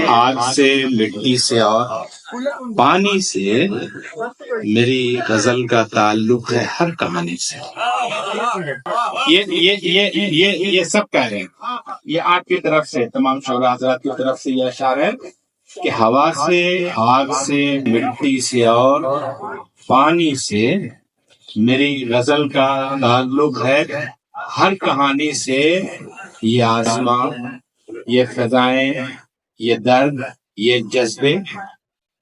आग से, मिट्टी से और पानी से मेरी गजल का ताल्लुक है हर कहानी से। ये सब कह रहे हैं, ये आपकी तरफ से, तमाम शोरा हज़रात की तरफ से ये अशार है कि हवा से, आग से, मिट्टी से और पानी से मेरी गजल का ताल्लुक है हर कहानी से। ये आसमां, ये फिजाएं, ये दर्द, ये जज्बे,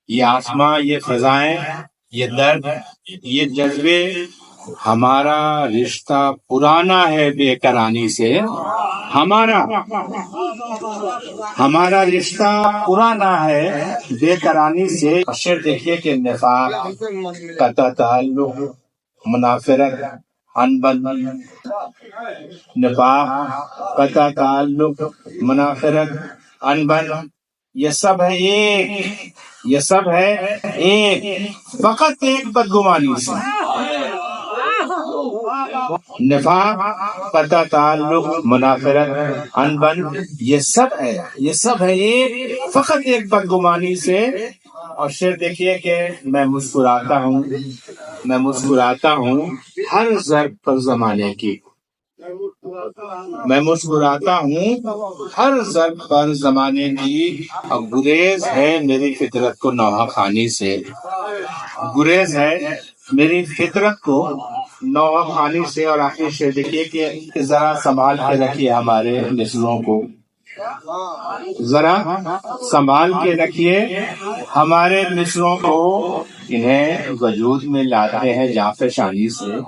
ये आसमां, ये फिजाएं, ये दर्द, ये जज्बे, हमारा रिश्ता पुराना है बेकरानी से। हमारा रिश्ता पुराना है बेकरानी से। शेर देखिए कि निफाक, कता ताल्लुक, मुनाफिरत, अनबन, निफाक, कता ताल्लुक, मुनाफिरत, अनबन, ये सब है एक, ये सब है एक, फकत एक बदगुमानी से। निफाक, कता ताल्लुक, मुनाफिरत, अनबन, ये सब है एक, फकत एक बदगुमानी से। और शेर देखिए कि मैं मुस्कुराता हूँ हर ज़र्ब पर ज़माने की। मैं मुस्कुराता हूँ हर ज़र्ब पर ज़माने की। अब गुरेज है मेरी फितरत को नौहा खानी से। गुरेज है मेरी फितरत को नौहा खानी से। और आखिर शेर देखिए कि जरा संभाल के रखिए हमारे मिसलों को, जरा संभाल के रखिए हमारे मिसलों को। इन्हें वजूद में लाते हैं जाफशानी से।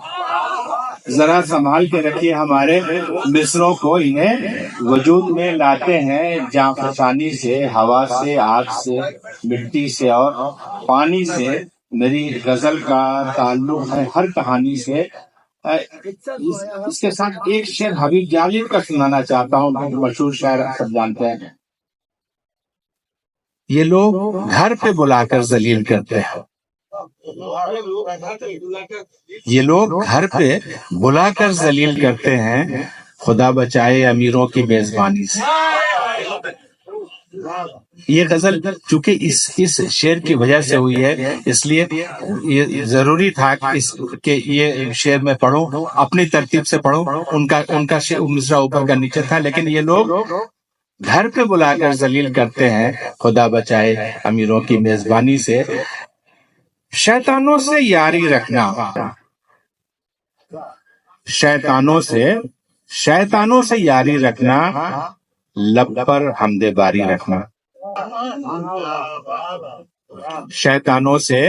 जरा संभाल के रखिए हमारे मिसरों को, इन्हें वजूद में लाते हैं जाफशानी से। हवा से, आग से, मिट्टी से और पानी से मेरी गजल का ताल्लुक है हर कहानी से। इसके साथ एक शेर हबीब जालिब का सुनाना चाहता हूँ, मशहूर शायर आप सब जानते हैं। ये लोग घर पे बुलाकर जलील करते हैं, ये लोग घर पे बुलाकर जलील करते हैं, खुदा बचाए अमीरों की मेजबानी से। ये गजल चूंकि इस शेर की वजह से हुई है, इसलिए ये जरूरी था कि ये शेर में पढ़ूं, अपनी तरतीब से पढ़ूं। उनका शेर मिसरा ऊपर का नीचे था, लेकिन ये लोग घर पे बुलाकर जलील करते हैं, खुदा बचाए अमीरों की मेजबानी से। शैतानों से यारी रखना, शैतानों से यारी रखना, लब पर हमदे बारी रखना। शैतानों से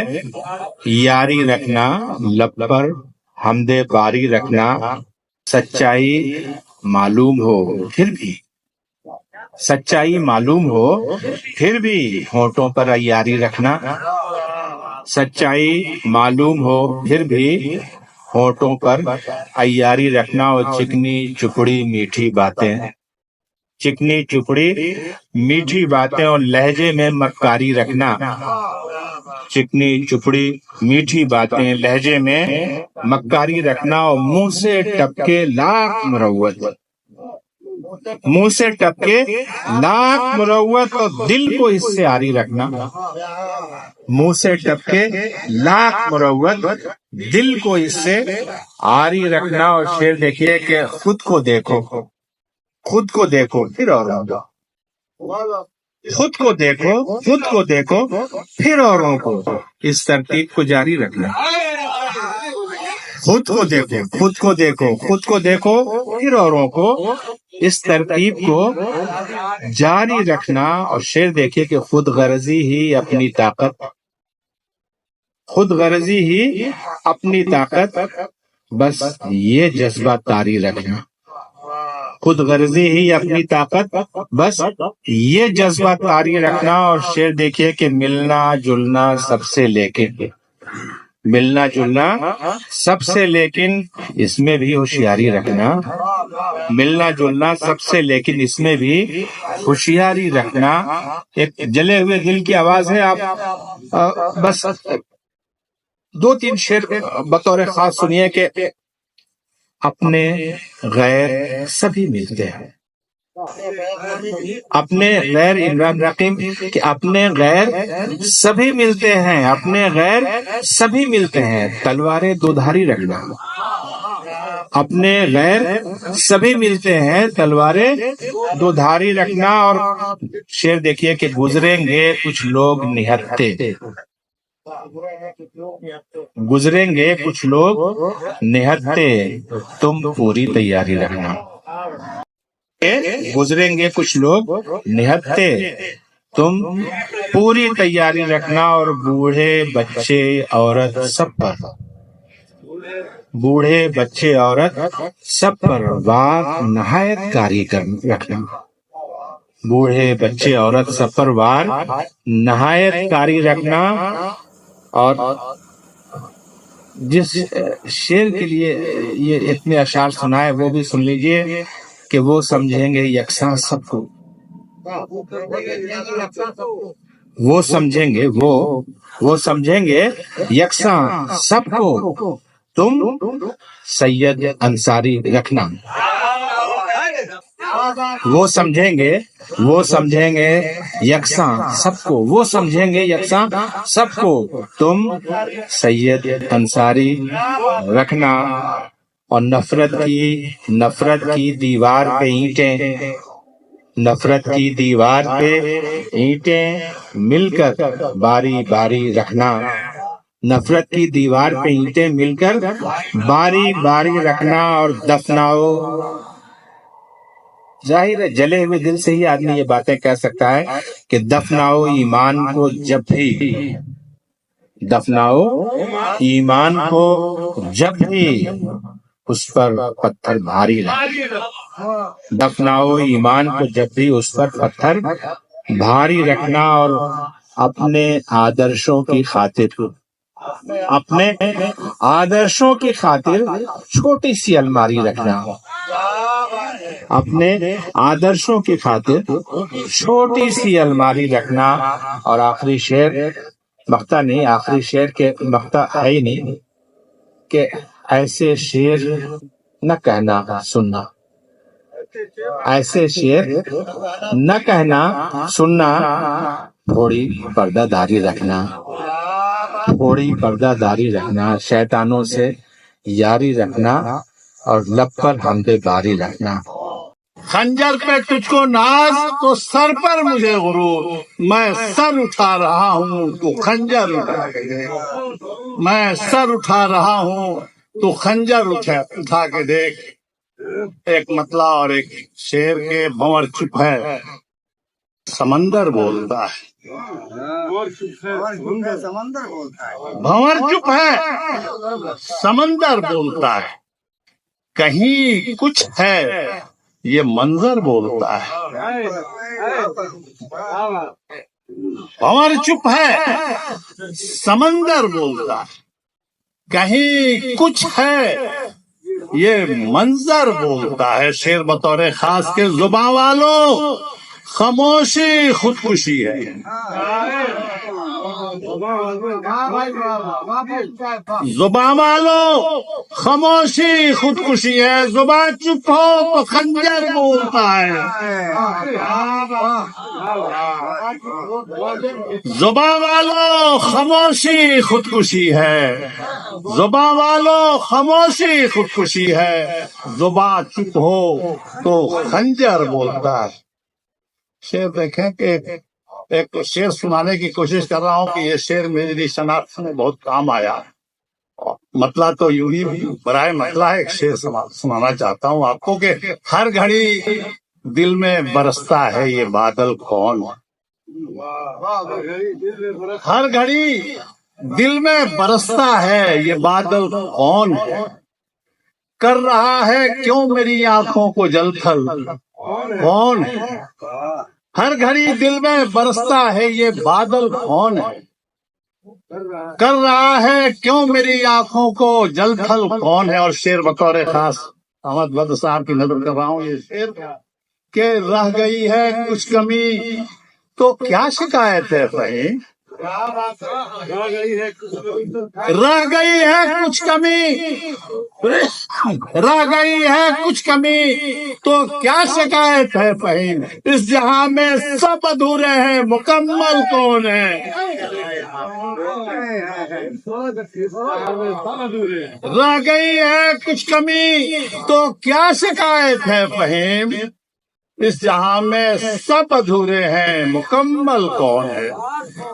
यारी रखना, लब पर हमदे बारी रखना। सच्चाई मालूम हो फिर भी होठों पर यारी रखना। सच्चाई मालूम हो फिर भी होठों पर अय्यारी रखना। और चिकनी चुपड़ी मीठी बातें और लहजे में मक्कारी रखना। चिकनी चुपड़ी मीठी बातें, लहजे में मक्कारी रखना। और मुंह से टपके लाख मुरव्वत और दिल को इससे आरी रखना। मुंह से टपके लाख मुरव्वत, दिल को इससे आरी रखना। और शेर देखिए कि खुद को देखो फिर औरों को, खुद को देखो फिर औरों को, इस तरतीब को जारी रखना। खुद को देखो फिर औरों को, इस तरतीब को जारी रखना। और शेर देखिए कि खुद गर्जी ही अपनी ताकत, बस ये जज्बा तारी रखना। खुद गर्जी ही अपनी ताकत, बस ये जज्बा तारी रखना। और शेर देखिए कि मिलना जुलना सबसे लेकिन इसमें भी होशियारी रखना। मिलना जुलना सबसे लेकिन इसमें भी होशियारी रखना। एक जले हुए दिल की आवाज है, आप बस 2-3 शेर बतौर खास सुनिए कि अपने गैर सभी मिलते हैं, अपने गैर, इमरान रकीम, कि अपने गैर सभी मिलते हैं, अपने गैर सभी मिलते हैं, तलवारें दुधारी रखना। अपने गैर सभी मिलते हैं, तलवारें दुधारी रखना। और शेर देखिए कि गुजरेंगे कुछ लोग निहत्थे, गुजरेंगे कुछ लोग निहत्थे, तुम पूरी तैयारी रखना। गुजरेंगे कुछ लोग निहत्थे, तुम पूरी तैयारी रखना। और बूढ़े बच्चे औरत सब पर, बूढ़े बच्चे औरत सब पर वार नहायत कारी कर रखना। बूढ़े बच्चे औरत सब पर वार नहायत कारी रखना। और जिस शेर के लिए ये इतने अशार सुनाए वो भी सुन लीजिए कि वो समझेंगे यकसा सबको, वो समझेंगे, वो समझेंगे यकसा सबको, तुम सैयद अंसारी रखना। वो समझेंगे, वो समझेंगे यकसा सबको, वो समझेंगे यकसा सबको, तुम सैयद अंसारी रखना। और नफरत की दीवार पे ईंटें, नफरत की दीवार पे ईंटें मिलकर बारी बारी रखना। नफरत की दीवार पे ईंटें मिलकर बारी बारी रखना। और दफनाओ, जाहिर है जले हुए दिल से ही आदमी ये बातें कह सकता है कि दफनाओ ईमान को जब भी, दफनाओ ईमान को जब भी उस पर पत्थर भारी रहे। दफनाओ ईमान को जब भी उस पर पत्थर भारी रखना। और अपने आदर्शों की खातिर, अपने आदर्शों की खातिर छोटी सी अलमारी रखना। अपने आदर्शों की खातिर छोटी सी अलमारी रखना। और आखिरी शेर, मख्ता नहीं, आखिरी शेर के मख्ता है ही नहीं, कि ऐसे शेर न कहना सुनना, ऐसे शेर न कहना सुनना, थोड़ी पर्दादारी रखना, थोड़ी पर्दादारी रखना, शैतानों से यारी रखना, और लब पर हमदे बारी रखना। खंजर पे तुझको नाज तो सर पर मुझे गुरूर, मैं सर उठा रहा हूँ तो खंजर उठा के देख, मैं सर उठा रहा हूँ तो खंजर उठा के देख। एक मतला और एक शेर के भंवर चुप है समंदर बोलता है, भंवर चुप है समंदर बोलता है, कहीं कुछ है ये मंजर बोलता है। भंवर चुप है समंदर बोलता है, कहीं कुछ है ये मंजर बोलता है। शेर बतौर खास के जुबान वालों खामोशी खुदकुशी है, जुबान वालों खामोशी खुदकुशी है, जुबान चुप हो तो खंजर बोलता है। जुबान वालों खामोशी खुदकुशी है, जुबान वालों खामोशी खुदकुशी है, जुबान चुप हो तो खंजर बोलता है। शेर देखें कि एक तो शेर सुनाने की कोशिश कर रहा हूँ कि ये शेर मेरी शनाख्त में बहुत काम आया। मतला तो यूं ही बराए मतला एक शेर सुनाना चाहता हूँ आपको कि हर घड़ी दिल में बरसता है ये बादल कौन, हर घड़ी दिल में बरसता है ये बादल कौन है, कर रहा है क्यों मेरी आंखों को जलथल कौन है, हर घड़ी दिल में बरसता है ये बादल कौन है, कर रहा है क्यों मेरी आंखों को जलथल कौन है। और शेर बतौर खास अहमद बद्र साहब की नजर कर रहा हूँ ये शेर के रह गई है कुछ कमी तो क्या शिकायत है भाई, रह गई है कुछ कमी, रह गई है कुछ कमी, तो क्या शिकायत है फहीम। इस जहां में सब अधूरे हैं, मुकम्मल कौन है। रह गई है कुछ कमी, तो क्या शिकायत है फहीम। इस जहां में सब अधूरे हैं, मुकम्मल कौन है।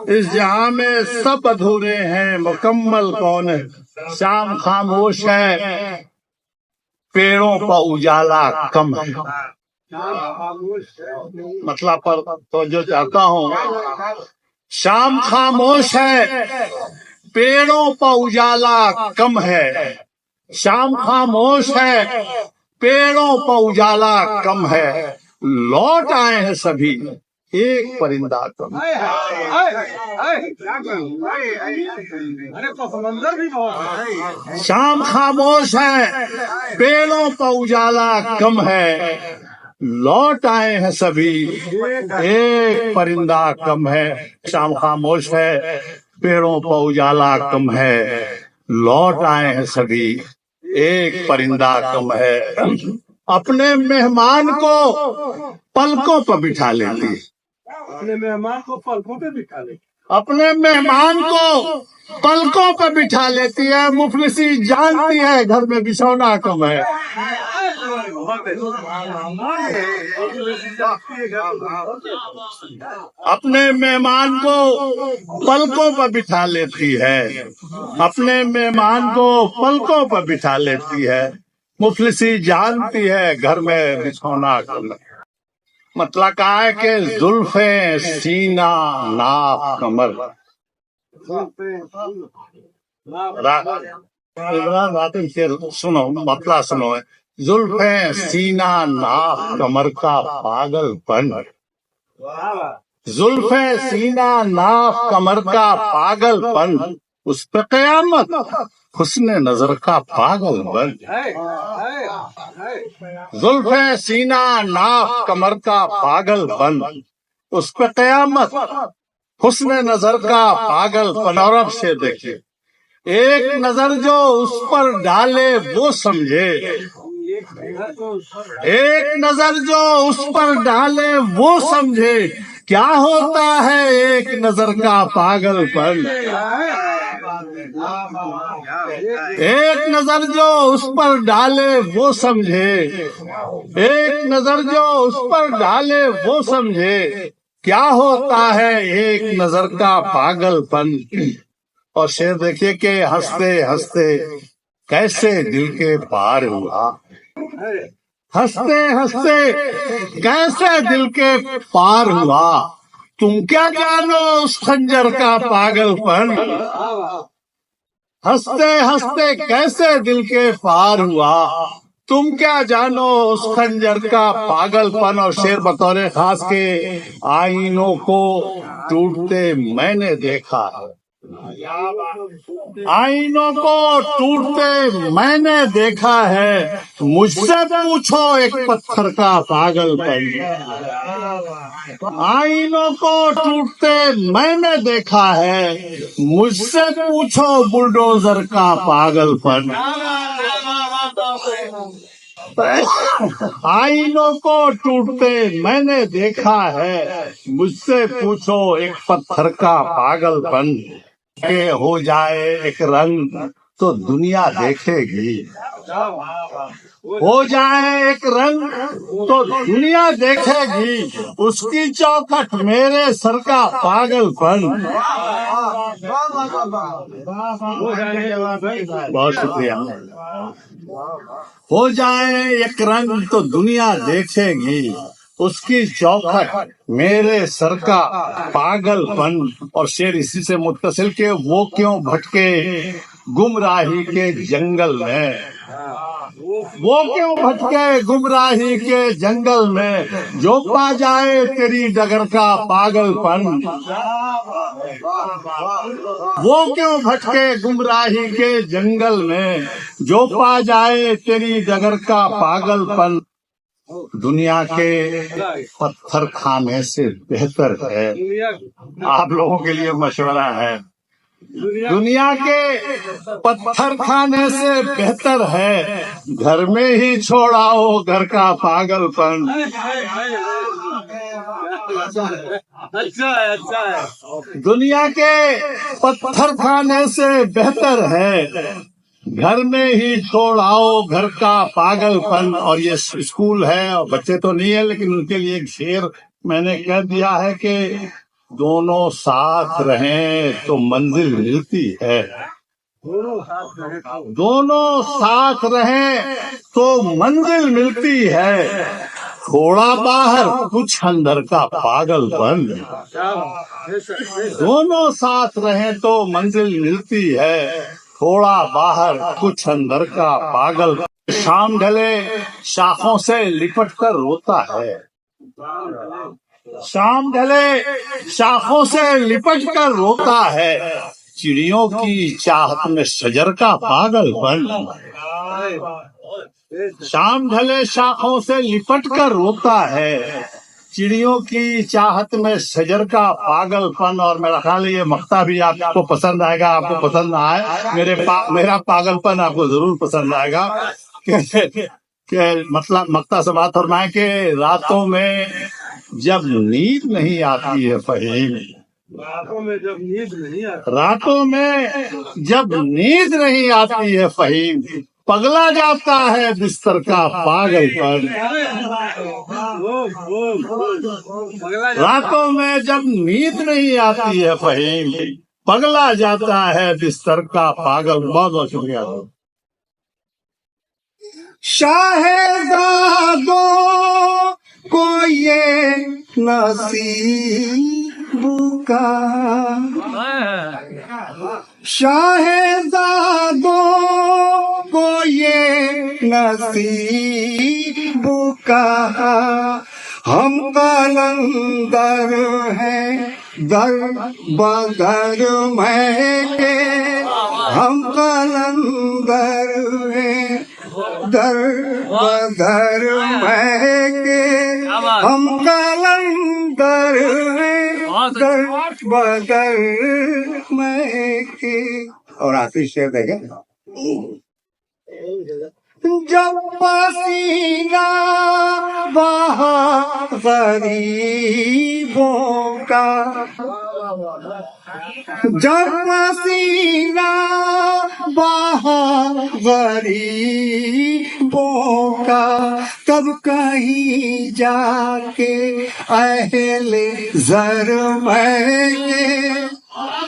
इस जहां में सब अधूरे हैं, मुकम्मल कौन है। शाम खामोश है, पेड़ों पर उजाला कम है। मतलब पर तो जो चाहता हूँ, शाम खामोश है, पेड़ों पर उजाला कम है। शाम खामोश है, पेड़ों पर उजाला कम है। लौट आए हैं सभी, एक परिंदा कम। शाम खामोश है, पेड़ों पर उजाला कम है। लौट आए हैं सभी, एक परिंदा कम है। शाम खामोश है, पेड़ों पर उजाला कम है। लौट आए हैं सभी, एक परिंदा कम है। अपने मेहमान को पलकों पर बिठा लेती, अपने मेहमान को पलकों पे बिठा ले, अपने मेहमान को पलकों पर बिठा लेती है। मुफलिसी जानती है घर में बिछौना कम है। अपने मेहमान को पलकों पर बिठा लेती है, अपने मेहमान को पलकों पर बिठा लेती है। मुफलिसी जानती है घर में बिछौना कम है। मतलब कहा है कि जुल्फे सीना नाक कमर। इमरान रात से सुनो, मतलब सुनो, जुल्फे सीना नाक कमर का पागलपन। जुल्फे सीना नाक कमर का पागलपन, उस पे कयामत हुस्न नजर का पागलपन। जुल्फे सीना नाक कमर का पागलपन, उस पे कयामत हुस्न नजर का पागलपन। और अब से देखिए, एक नजर जो उस पर डाले वो समझे, एक नजर जो उस पर डाले वो समझे। क्या होता है एक नजर का पागलपन। एक नजर जो उस पर डाले वो समझे, एक नजर जो उस पर डाले वो समझे। क्या होता है एक नजर का पागलपन। और शेर देखिए कि हंसते हंसते कैसे दिल के पार हुआ। हंसते हंसते कैसे दिल के पार हुआ। तुम क्या जानो उस खंजर का पागलपन। हंसते हंसते कैसे दिल के पार हुआ। तुम क्या जानो उस खंजर का पागलपन। और शेर बतौर खास के, आईनों को टूटते मैंने देखा है। आईनों को टूटते मैंने देखा है। मुझसे पूछो एक पत्थर का पागलपन। आईनों को टूटते मैंने देखा है। मुझसे पूछो बुलडोजर का पागलपन। आईनों को टूटते मैंने देखा है। मुझसे पूछो एक पत्थर का पागलपन। के हो जाए एक रंग तो दुनिया देखेगी। हो जाए एक रंग तो दुनिया देखेगी। उसकी चौखट मेरे सर का पागलपन। बहुत शुक्रिया। हो जाए एक रंग तो दुनिया देखेगी। उसकी चौखट मेरे सर का पागलपन। और शेर इसी से मुत्तसिल के, वो क्यों भटके गुमराही के जंगल में। वो क्यों भटके गुमराही के जंगल में। जो पा जाए तेरी डगर का पागलपन। वो क्यों भटके गुमराही के जंगल में। जो पा जाए तेरी डगर का पागलपन। दुनिया के पत्थर खाने से बेहतर है। आप लोगों के लिए मशवरा है, दुनिया के पत्थर खाने से बेहतर है घर में ही छोड़ाओ घर का पागलपन। अच्छा है। दुनिया के पत्थर खाने से बेहतर है घर में ही छोड़ाओ घर का पागलपन। और ये स्कूल है और बच्चे तो नहीं है, लेकिन उनके लिए एक शेर मैंने कह दिया है कि दोनों साथ रहें तो मंजिल मिलती है। दोनों साथ रहें तो मंजिल मिलती है, थोड़ा बाहर कुछ अंदर का पागलपन। दोनों साथ रहें तो मंजिल मिलती है, थोड़ा बाहर कुछ अंदर का पागल। शाम ढले शाखों से लिपट कर रोता है, शाम ढले शाखों से लिपट कर रोता है, चिड़ियों की चाहत में शजर का पागलपन। शाम ढले शाखों से लिपट कर रोता है, चिड़ियों की चाहत में शजर का पागलपन। और मेरा ख्याल है ये मक्ता भी आपको पसंद आएगा, आपको पसंद ना आए, मेरा पागलपन आपको जरूर पसंद आएगा। मतलब मक्ता से बात फरमाए कि रातों में जब नींद नहीं आती है फहीम, रातों में जब नींद नहीं आती, रातों में जब नींद नहीं आती है फहीम, पगला जाता है बिस्तर का पागलपन। रातों में जब नींद नहीं आती है फहीम, पगला जाता है बिस्तर का पागल। बहुत बहुत शुक्रिया। शाहज़ादों को ये नसीब का, शाहज़ादों को ये नसीब का, हम कलंदर हैं दर बदर महके, हम कलंदर हैं दर बदर महके, हम कलंदर हैं दर बदर महके। और आखिरी शेर देखें, जब पसीना बहा गरीबों का, जब पसीना बहा गरीबों का, तब कहीं जाके अहले ज़र महके,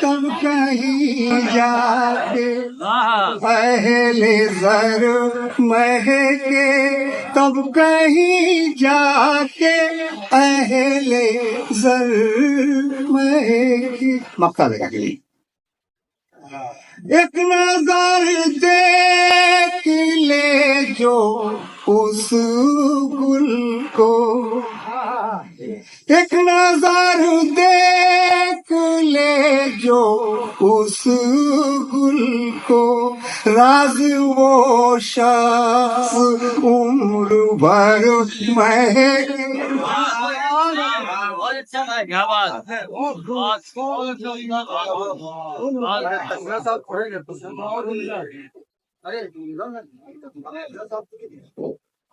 तब कहीं जाके अहले ज़र महके, तब कहीं जाके अहले ज़र महके। मक्ता देखा के लिए एक नजर देख ले जो उस गुल को, एक नजर देख ले जो उस गुल को, राज वो शख्स उम्र भर महके।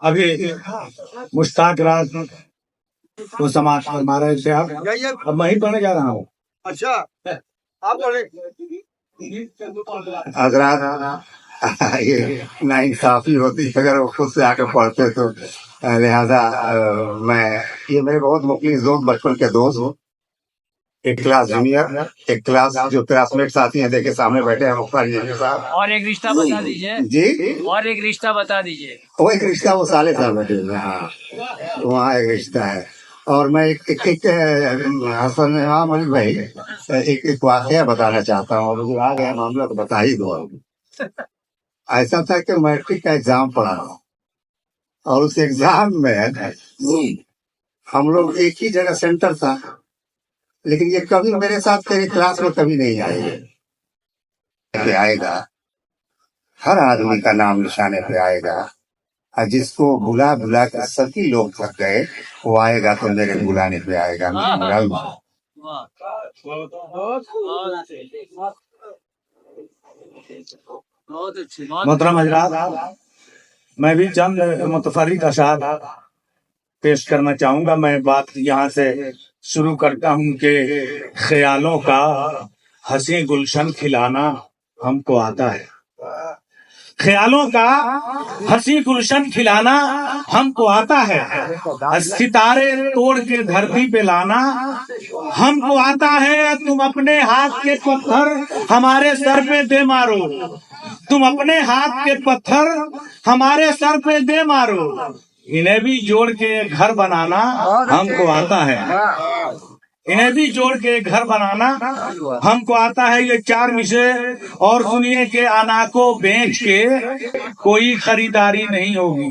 अभी मुश्ताक राज वो समाज फरमा रहे थे आप, अब मैं ही पढ़ने जा रहा हूँ। अच्छा आप हजरात ये नाइंसाफी होती अगर वो खुद से आके पढ़ते तो, लिहाजा मैं, ये मेरे बहुत मुखलिस दोस्त, बचपन के दोस्त, एक क्लास जूनियर, एक क्लास जो क्लासमेट साथी हैं, देखे सामने बैठे हैं मुख्तार जी साहब। और एक रिश्ता बता दीजिए जी, और एक रिश्ता बता दीजिए। वो एक रिश्ता वो साले साहब बैठे हुए हैं, हाँ वहाँ एक रिश्ता है। और मैं एक हसन इमाम अली भाई एक वाकया बताना चाहता हूँ, मुझे आ गया मामला तो बता ही दो। ऐसा था कि मैट्रिक का एग्जाम पढ़ा और उस एग्जाम में हम लोग एक ही जगह सेंटर था, लेकिन ये कभी मेरे साथ तेरी क्लास में कभी नहीं आएगा। हर आदमी का नाम निशाने पे आएगा, और जिसको बुला बुला कर सभी लोग थक गए, वो आएगा तो मेरे बुलाने पे आएगा। बहुत अच्छी मोहतरम हजरात, मैं भी चंद मुतफर्रिक अशार पेश करना चाहूंगा। मैं बात यहाँ से शुरू करता हूँ कि ख्यालों का हंसी गुलशन खिलाना हमको आता है। ख्यालों का हंसी गुलशन खिलाना हमको आता है। सितारे तोड़ के धरती पे लाना हमको आता है। तुम अपने हाथ के पत्थर हमारे सर पे दे मारो, तुम अपने हाथ के पत्थर हमारे सर पे दे मारो। इन्हें भी जोड़ के घर बनाना हमको आता है, इन्हें भी जोड़ के घर बनाना हमको आता है। ये चार मिसरे और सुनिए कि अना को बेच के कोई खरीदारी नहीं होगी,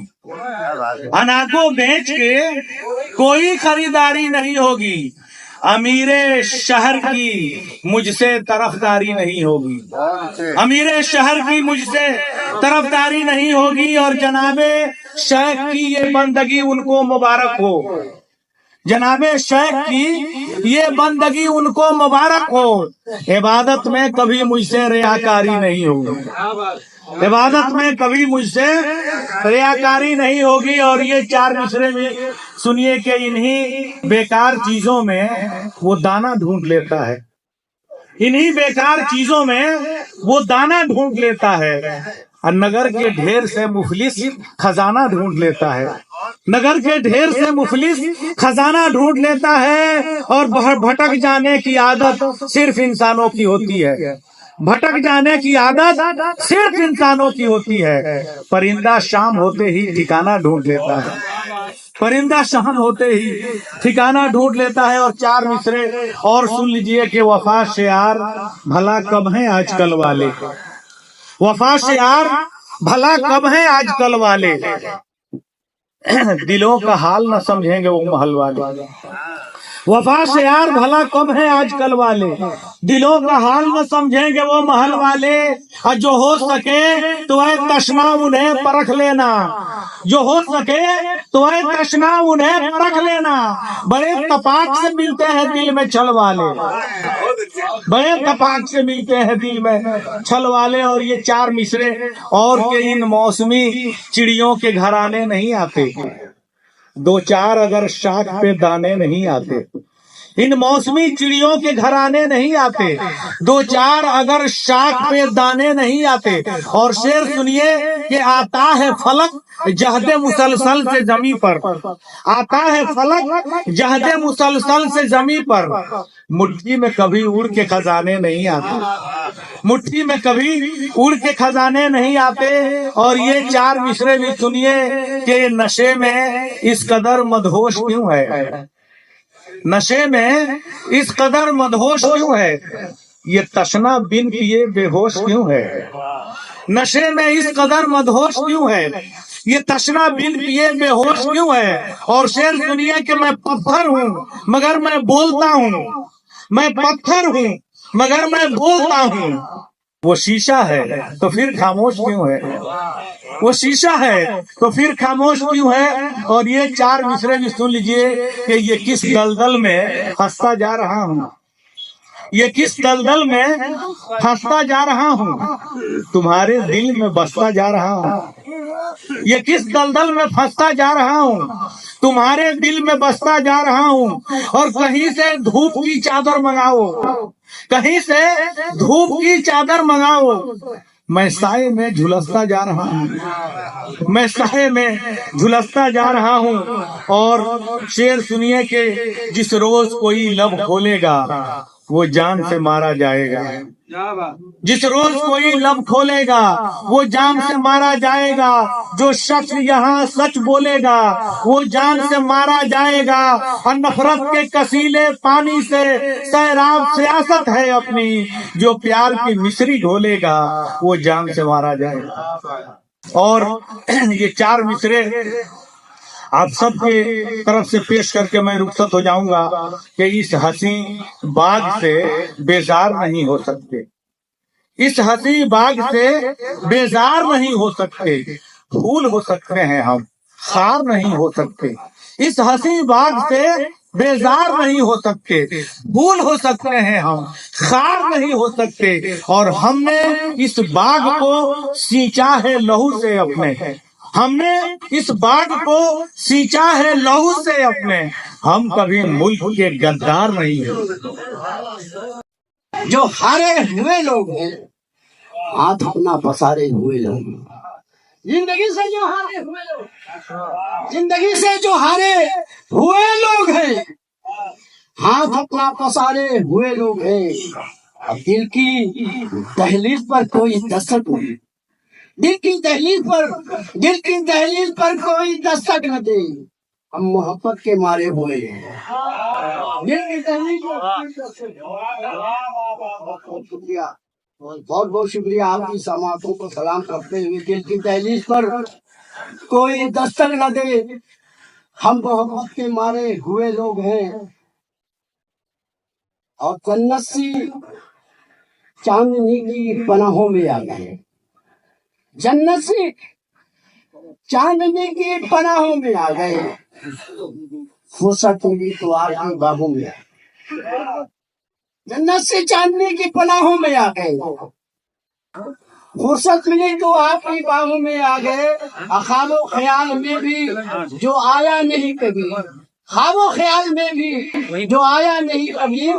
अना को बेच के कोई खरीदारी नहीं होगी। अमीरे शहर की मुझसे तरफदारी नहीं होगी, अमीरे शहर की मुझसे तरफदारी नहीं होगी। और जनाबे शेख की ये बंदगी उनको मुबारक हो, जनाबे शेख की ये बंदगी उनको मुबारक हो। इबादत में कभी मुझसे रियाकारी नहीं होगी, इबादत में कभी मुझसे रियाकारी नहीं होगी। और ये चार मिसरे में सुनिए कि इन्हीं बेकार चीजों में वो दाना ढूंढ लेता है, इन्हीं बेकार चीजों में वो दाना ढूंढ लेता है। और नगर के ढेर से मुफलिस खजाना ढूंढ लेता है, नगर के ढेर से मुफलिस खजाना ढूंढ लेता है। और भटक जाने की आदत सिर्फ इंसानों की होती है, भटक जाने की आदत सिर्फ इंसानों की होती है। परिंदा शाम होते ही ठिकाना ढूंढ लेता है, परिंदा शाम होते ही ठिकाना ढूंढ लेता है। और चार मिसरे और सुन लीजिए कि वफा से यार भला कब है आजकल वाले, वफा से यार भला कब है आजकल वाले। दिलों का हाल न समझेंगे वो महल वाले, वफा से यार भला कब है आजकल वाले। दिलों का हाल न समझेंगे वो महल वाले। और जो हो सके तो ऐ तशना उन्हें परख लेना, जो हो सके तो ऐ तशना उन्हें परख लेना। बड़े तपाक से मिलते हैं दिल में छल वाले, बड़े तपाक से मिलते हैं दिल में छल वाले। और ये चार मिसरे और के इन मौसमी चिड़ियों के घराने नहीं आते, दो चार अगर शाख पे दाने नहीं आते, इन मौसमी चिड़ियों के घराने नहीं आते, दो चार अगर शाख पे दाने नहीं आते। और शेर सुनिए कि आता है फलक जहदे मुसलसल से जमी पर, आता है फलक जहदे मुसलसल से जमी पर। मुट्ठी में कभी उड़ के खजाने नहीं आते, मुट्ठी में कभी उड़ के खजाने नहीं आते। और ये चार मिसरे भी सुनिए कि नशे में इस कदर मदहोश क्यों है, नशे में इस कदर मदहोश क्यों है। ये तशना बिन पिए बेहोश क्यों है, नशे में इस कदर मदहोश क्यों है। ये तशना बिन पिए बेहोश क्यों है। और शेर सुनिए कि मैं पत्थर हूँ मगर मैं बोलता हूँ, मैं पत्थर हूँ मगर मैं बोलता हूँ। वो शीशा है तो फिर खामोश क्यों है, वो शीशा है तो फिर खामोश क्यों है। और ये चार मिसरे भी सुन लीजिए कि ये किस दलदल में फंसता जा रहा हूँ, ये किस दलदल में फंसता जा रहा हूँ, तुम्हारे दिल में बसता जा रहा हूँ। ये किस दलदल में फंसता जा रहा हूँ, तुम्हारे दिल में बसता जा रहा हूँ। और कहीं से धूप की चादर मंगाओ, कहीं से धूप की चादर मंगाओ। मैं साए में झुलसता जा रहा हूँ, मैं साए में झुलसता जा रहा हूँ। और शेर सुनिए कि जिस रोज कोई लब खोलेगा वो जान से मारा जाएगा, जिस रोज कोई लब खोलेगा वो जान से मारा जाएगा। जो शख्स यहाँ सच बोलेगा वो जान से मारा जाएगा। और नफरत के कसीले पानी से सैराब सियासत है अपनी, जो प्यार की मिश्री घोलेगा वो जान से मारा जाएगा। और ये चार मिसरे आप सबके तरफ से पेश करके मैं रुखसत हो जाऊंगा कि इस हंसी बाग से बेजार नहीं हो सकते, इस हंसी बाग से बेजार नहीं हो सकते। फूल हो सकते हैं हम, खार नहीं हो सकते। इस हंसी बाग से बेजार नहीं हो सकते। फूल हो सकते हैं हम, खार नहीं हो सकते। और हमने इस बाग को सींचा है लहू से अपने, हमने इस बाग को सींचा है लहू से अपने। हम कभी मुल्क के गद्दार नहीं हैं। जो हारे हुए लोग हैं, हाथ अपना पसारे हुए लोग, जिंदगी से जो हारे हुए लोग, जिंदगी से जो हारे हुए लोग हैं, हाथ अपना पसारे हुए लोग हैं। अब दिल की दहलीज पर कोई दस्तक नहीं, दिल की दहलीज पर कोई दस्तक न दे, हम मोहब्बत के मारे हुए हैं। दिल की दहलीज बहुत शुक्रिया, बहुत बहुत शुक्रिया। आपकी समातों को सलाम करते हुए, दिल की दहलीज पर कोई दस्तक न दे, हम मोहब्बत के मारे हुए लोग हैं। और जन्नत सी चांदनी की पनाहों में आ गए, जन्नत से चांदनी की पनाहों में आ गए। फुर्सत मिली तो आपकी बाहों में, जन्नत से चांदनी की पनाहों में आ गए। फुर्सत मिली तो आपकी बाहों में आ गए। ख्वाबो ख्याल में भी जो आया नहीं कभी, ख्वाबो ख्याल में भी जो आया नहीं कभी,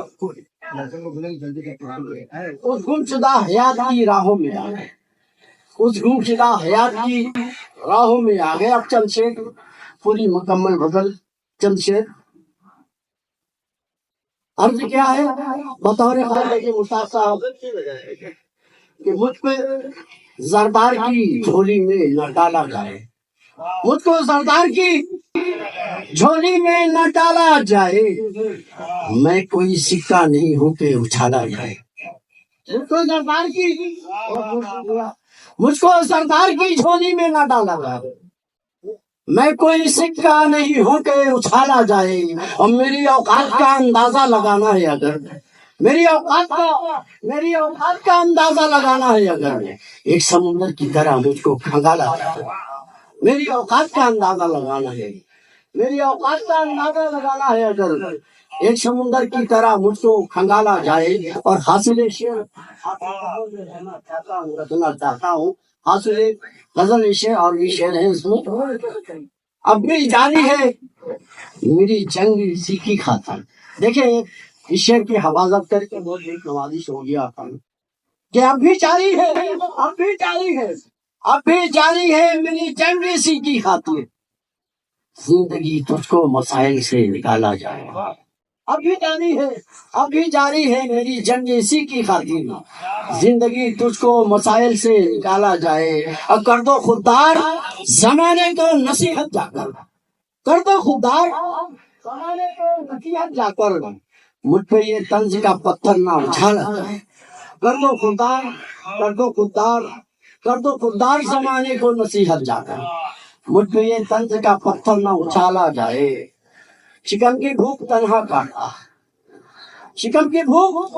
उस गुमशुदा हयात की राहों में आ गए, उस गुमशुदा हयात की राहों में आ गए। अब चंद शेर पूरी मुकम्मल बदल, चंद शेर अर्ज क्या है बतौर मुस्ताद साहब कि मुझ पे जरदार की झोली में न डाला जाए, मुझको सरदार की झोली में न डाला जाए, मैं कोई सिक्का नहीं हूं के उछाला जाए। मुझको सरदार की झोली में न डाला जाए, मैं कोई सिक्का नहीं हूं के उछाला जाए। और मेरी औकात का अंदाजा लगाना है अगर, मेरी औकात का अंदाजा लगाना है अगर, एक समुंदर की तरह मुझको खंगाला जाए। मेरी औकात का अंदाजा लगाना है, मेरी औकात का अंदाजा लगाना है अगर, एक समुंदर की तरह मुझको खंगाला जाए। और हासिल शेर रखना चाहता हूँ, हासिल गजल शेर और भी शेर है इसमें। अब भी जारी है मेरी जंग इसी की खातिर। देखिए इस शेर की हवाजत करके बहुत एक नवाजिश हो गया कि अब भी जारी है, अब भी जारी है, अब भी जारी है मेरी जंग इसी की खातिर, जिंदगी तुझको मसाइल से निकाला जाए। अब भी जारी है, अब भी जारी है मेरी जंग इसी की खातिर, जिंदगी तुझको मसाइल से निकाला जाए। और कर दो खुददार जमाने को नसीहत जाकर, कर दो खुददार जमाने को नसीहत जाकर, मुझ पे ये तंज का पत्थर ना उछाला जाए। कर दो खुददार, कर दो खुददार, कर दो खुददार जमाने को नसीहत जाकर, मुझ पे ये तंज का पत्थर ना उछाला जाए। शिकम की भूख तन्हा काटता, शिकम की भूख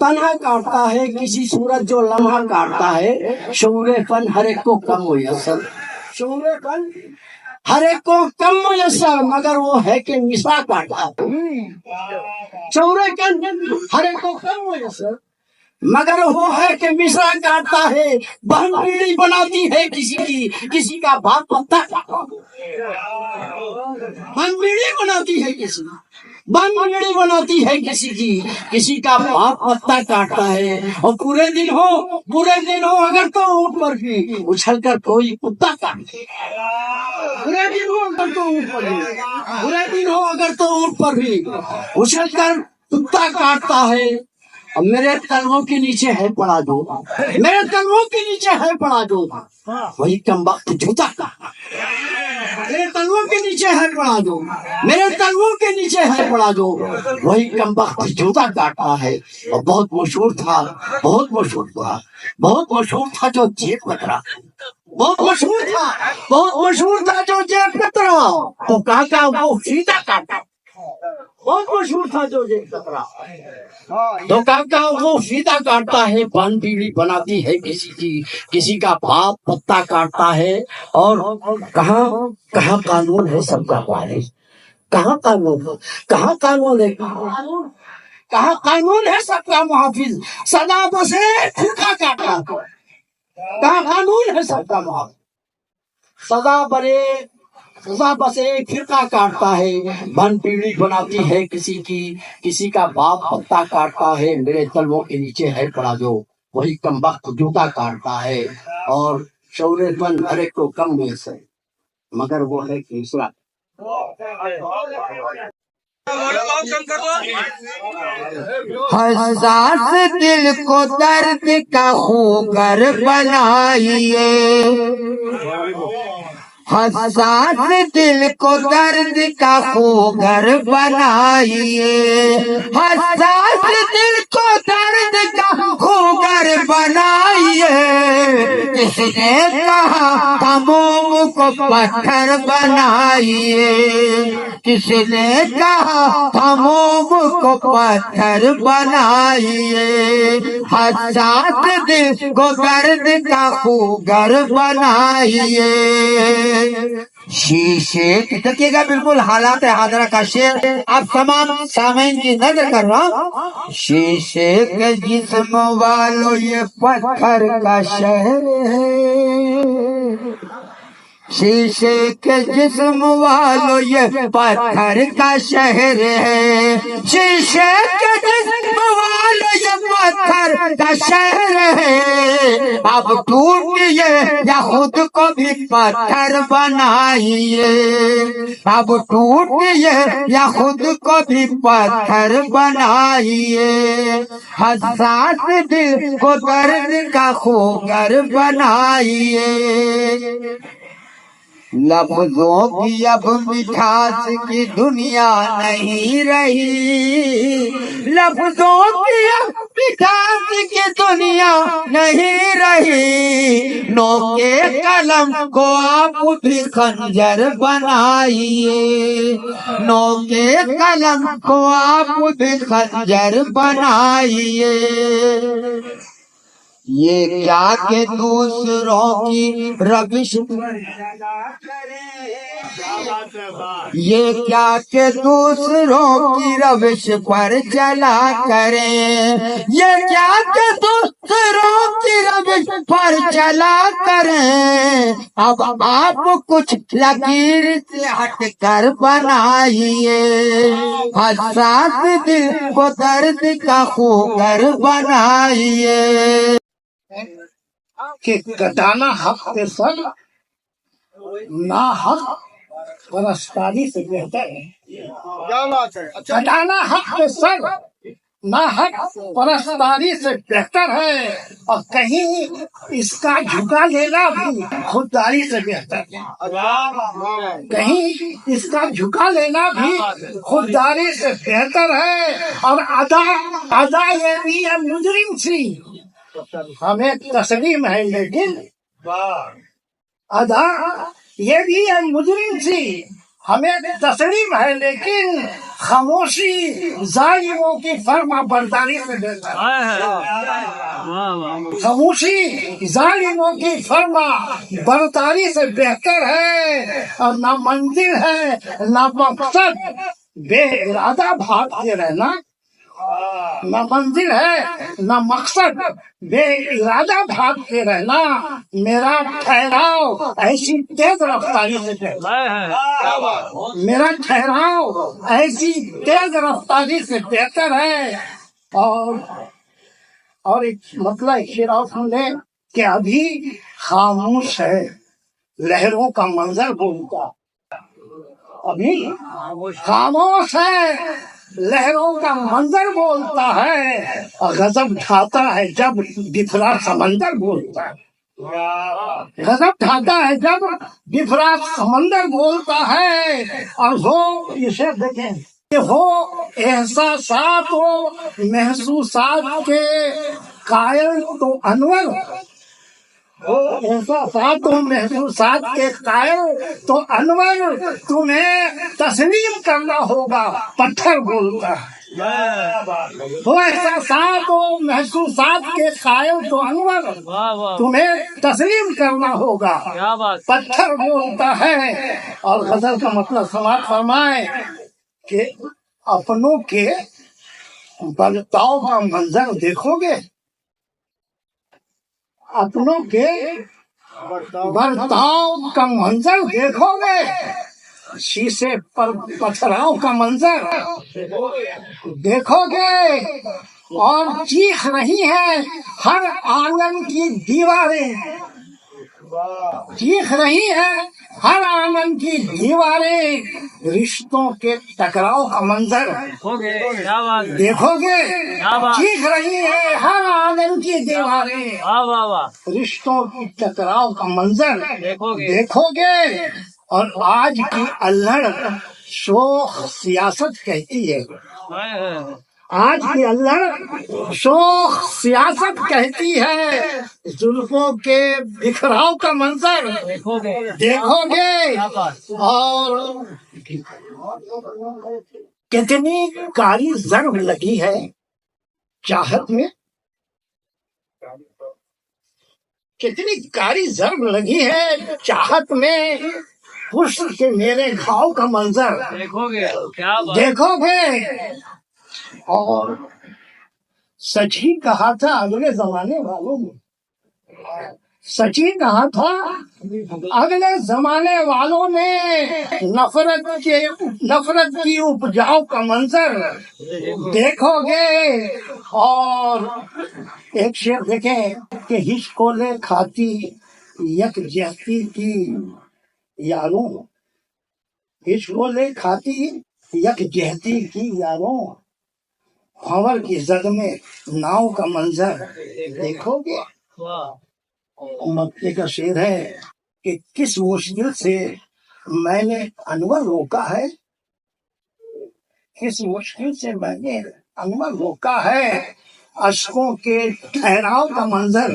तन्हा काटता है, किसी सूरज जो लम्हा काटता है। शऊरे फन हर एक को कम मुयस्सर, शऊरे फन हर एक को कम मुयस्सर, मगर वो है कि मिसा काटता। शऊरे फन हर एक को कम मुयस्सर, मगर वो है कि मिसरा काटता है। बहन बीड़ी बनाती है किसी की, किसी का बाप पत्ता काटता है। बहन बीड़ी बनाती है किसी, बहन बीड़ी बनाती है किसी की, किसी का बाप पत्ता काटता है। और पूरे दिन हो अगर तो ऊँट पर भी उछल कर कोई कुत्ता काटे, पूरे दिन हो अगर तो ऊँट पर भी, पूरे दिन हो अगर तो ऊँट पर भी उछल कर कुत्ता काटता है। अब मेरे कदमों के नीचे है पड़ा जो, मेरे कदमों के नीचे है पड़ा जो, वही कमबख्त जूता का, मेरे कदमों के नीचे है पड़ा जो, मेरे कदमों के नीचे है पड़ा जो, वही कमबख्त जूता काटता है। और बहुत मशहूर था, बहुत मशहूर था, बहुत मशहूर था जो जेब कतरा, बहुत मशहूर था, बहुत मशहूर था जो जेब कतरा, तो काका वो सीधा काटा, बहुत मशहूर था जो ये कतरा। तो काका वो फीता काटता है, पान पीढ़ी बनाती है किसी का बाप पत्ता काटता है। और कहाँ कहाँ कानून है सबका वारिस, कहाँ कानून है, कहाँ कानून है सबका मुहाफिज, सदा बसे फिरका काटा। कहाँ कानून है सबका मुहाफिज, सदा बसे फिरका काटता है। बन पीढ़ी बनाती है किसी का बाप पत्ता काटता है। मेरे तलवों के नीचे है पड़ा जो वही कमबख्त जूता काटता है। और शौर्यपन हर एक को कम में से, मगर वो है दूसरा। हसास दिल को दर्द का होकर बनाइए, हसास दिल को दर्द का होकर बनाइए, हसास दिल को दर्द का होकर बनाइए। किसने कहा था मोम को पत्थर बनाइए, किसने कहा था मोम को पत्थर बनाइए। हसास दिल को दर्द का होकर बनाइए। शीशे तकिएगा बिल्कुल हालात हाजरा का शेर आप तमाम सामीन की नजर कर रहा हूँ। शीशे के जिस्म वालों ये पत्थर का शहर है, शीशे के जिस्म वालों ये पत्थर का शहर है, शीशे के जिस्म वालों ये पत्थर का शहर है। अब टूटिए या खुद को भी पत्थर बनाइए, अब टूटिए या खुद को भी पत्थर बनाइए। हसास दिल को दर्द का खोकर बनाइए। लफ्जों की अब मिठास की दुनिया नहीं रही, लफ्जों की अब मिठास की दुनिया नहीं रही। नोके कलम को आप भी खंजर बनाइए, नोके कलम को आप भी खंजर बनाइए। ये क्या के दूसरों की रविश, ये क्या के दूसरों की रविश पर चला करें, ये क्या के दूसरों की रविश पर चला करें। अब आप कुछ लकीर से हट कर बनाइए, हसास दिल को दर्द का खोकर बनाइए। कि कटाना हक के सर ना हक परस्तारी से बेहतर है। क्या बात है। कटाना हक के सर ना हक परस्तारी से बेहतर है। और कहीं इसका झुका लेना भी खुददारी से बेहतर है, कहीं इसका झुका लेना भी खुददारी से बेहतर है। और अदा ये भी है मुजरिम सी, हमें तस्लीम है लेकिन अदा ये भी है मुजरिम सी, हमें तस्लीम है लेकिन खामोशी जालिमों की फर्मा बरदारी से बेहतर है, खामोशी जालिमों की फर्मा बरदारी से बेहतर है। और ना मंजिल है ना मकसद, बेइरादा भागते रहना, न मंजिल है न मकसद, बेइरादा भागते रहना। मेरा ठहराव ऐसी तेज रफ्तारी से मेरा ठहराव ऐसी तेज रफ्तारी से बेहतर है। और एक मतलब शेर और सुन ले कि अभी खामोश है लहरों का मंजर बोलता, अभी खामोश है लहरों का मंजर बोलता है। और गजब ढाता है जब बिफरा समंदर बोलता है, गजब ढाता है जब बिफरा समंदर बोलता है। और वो इसे देखें कि वो एहसासात वो महसूसात के कायल तो अनवर, ऐसा था तुम महसूसात के कायल तो अनवर तुम्हें तस्लीम करना होगा पत्थर बोलता है। वो एहसासात और महसूसात के कायल तो अनवर वाह वाह तुम्हें तस्लीम करना होगा क्या बात। पत्थर बोलता है। और गजल का मतलब समाप्त फरमाए कि अपनों के बर्ताव का मंजर देखोगे, अपनों के बर्ताव का मंजर देखोगे, शीशे पर पथराव का मंजर देखोगे, और चीख रही है हर आंगन की दीवारें, चीख रही है हर आंगन की दीवारें, रिश्तों के टकराव का मंजर देखोगे क्या बात। देखोगे, क्या बात। चीख रही है हर आंगन की दीवारें, वाह वाह वाह। रिश्तों की टकराव का मंजर देखोगे देखोगे। और आज की अल्हड़ शोख सियासत कहती है, आज की अल्हड़ शोख सियासत कहती है, जुल्फों के बिखराव का मंजर देखोगे देखोगे। क्या बात। और कितनी कारी जर्ब लगी है चाहत में, कितनी कारी जर्ब लगी है चाहत में, हुस्न के मेरे घाव का मंजर देखोगे क्या बात। देखोगे। और सच ही कहा था अगले जमाने वालों ने, सच ही कहा था अगले जमाने वालों ने, नफरत की उपजाऊ का मंजर देखोगे। और एक शेर देखें कि हिचकोले खाती यकजहती की यारों, हिचकोले खाती यकजहती की यारों, भंवर की जद में नाव का मंजर देखोगे। मक्के का शेर है कि किस मुश्किल से मैंने अनवर रोका है, किस मुश्किल से मैंने अनवर रोका है, अशकों के ठहराव का मंजर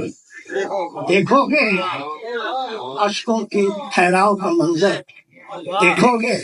देखोगे, अशकों के ठहराव का मंजर देखोगे।